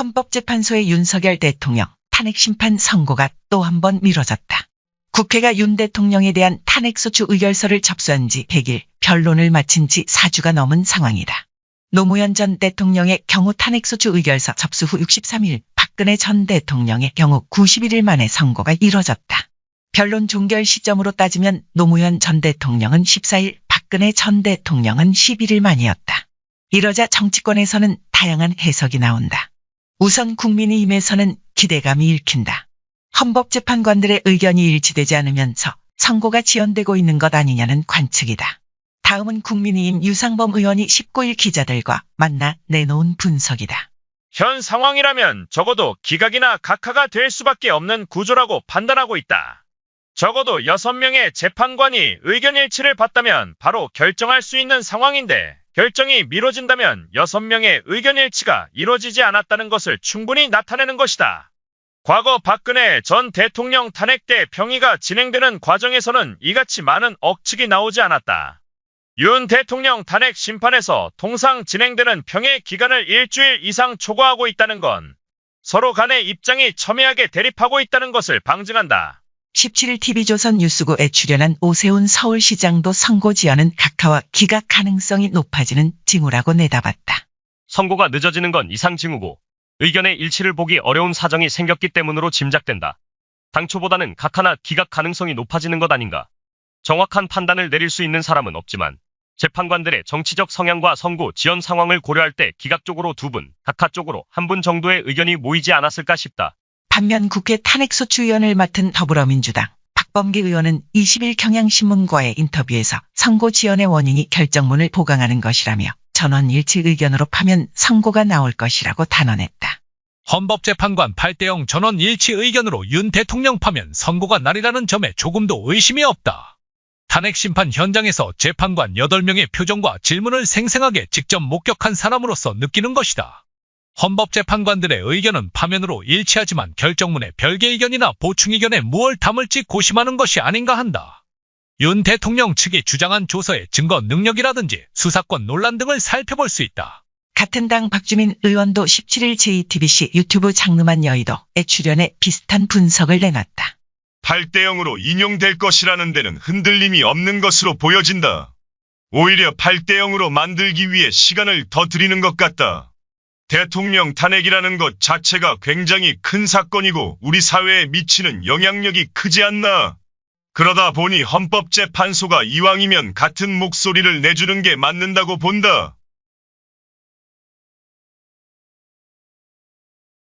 헌법재판소의 윤석열 대통령 탄핵심판 선고가 또 한 번 미뤄졌다. 국회가 윤 대통령에 대한 탄핵소추 의결서를 접수한 지 100일, 변론을 마친 지 4주가 넘은 상황이다. 노무현 전 대통령의 경우 탄핵소추 의결서 접수 후 63일, 박근혜 전 대통령의 경우 91일 만에 선고가 이뤄졌다. 변론 종결 시점으로 따지면 노무현 전 대통령은 14일, 박근혜 전 대통령은 11일 만이었다. 이러자 정치권에서는 다양한 해석이 나온다. 우선 국민의힘에서는 기대감이 읽힌다. 헌법재판관들의 의견이 일치되지 않으면서 선고가 지연되고 있는 것 아니냐는 관측이다. 다음은 국민의힘 유상범 의원이 19일 기자들과 만나 내놓은 분석이다. 현 상황이라면 적어도 기각이나 각하가 될 수밖에 없는 구조라고 판단하고 있다. 적어도 6명의 재판관이 의견 일치를 봤다면 바로 결정할 수 있는 상황인데 결정이 미뤄진다면 6명의 의견 일치가 이루어지지 않았다는 것을 충분히 나타내는 것이다. 과거 박근혜 전 대통령 탄핵 때 평의가 진행되는 과정에서는 이같이 많은 억측이 나오지 않았다. 윤 대통령 탄핵 심판에서 통상 진행되는 평의 기간을 일주일 이상 초과하고 있다는 건 서로 간의 입장이 첨예하게 대립하고 있다는 것을 방증한다. 17일 TV조선 뉴스국에 출연한 오세훈 서울시장도 선고 지연은 각하와 기각 가능성이 높아지는 징후라고 내다봤다. 선고가 늦어지는 건 이상 징후고 의견의 일치를 보기 어려운 사정이 생겼기 때문으로 짐작된다. 당초보다는 각하나 기각 가능성이 높아지는 것 아닌가. 정확한 판단을 내릴 수 있는 사람은 없지만 재판관들의 정치적 성향과 선고 지연 상황을 고려할 때 기각 쪽으로 2분, 각하 쪽으로 1분 정도의 의견이 모이지 않았을까 싶다. 반면 국회 탄핵소추위원을 맡은 더불어민주당 박범계 의원은 20일 경향신문과의 인터뷰에서 선고 지연의 원인이 결정문을 보강하는 것이라며 전원일치 의견으로 파면 선고가 나올 것이라고 단언했다. 헌법재판관 8대0 전원일치 의견으로 윤 대통령 파면 선고가 날이라는 점에 조금도 의심이 없다. 탄핵심판 현장에서 재판관 8명의 표정과 질문을 생생하게 직접 목격한 사람으로서 느끼는 것이다. 헌법재판관들의 의견은 파면으로 일치하지만 결정문에 별개 의견이나 보충 의견에 무엇을 담을지 고심하는 것이 아닌가 한다. 윤 대통령 측이 주장한 조서의 증거 능력이라든지 수사권 논란 등을 살펴볼 수 있다. 같은 당 박주민 의원도 17일 JTBC 유튜브 장르만 여의도에 출연해 비슷한 분석을 내놨다. 8대0으로 인용될 것이라는 데는 흔들림이 없는 것으로 보여진다. 오히려 8대0으로 만들기 위해 시간을 더 들이는 것 같다. 대통령 탄핵이라는 것 자체가 굉장히 큰 사건이고 우리 사회에 미치는 영향력이 크지 않나. 그러다 보니 헌법재판소가 이왕이면 같은 목소리를 내주는 게 맞는다고 본다.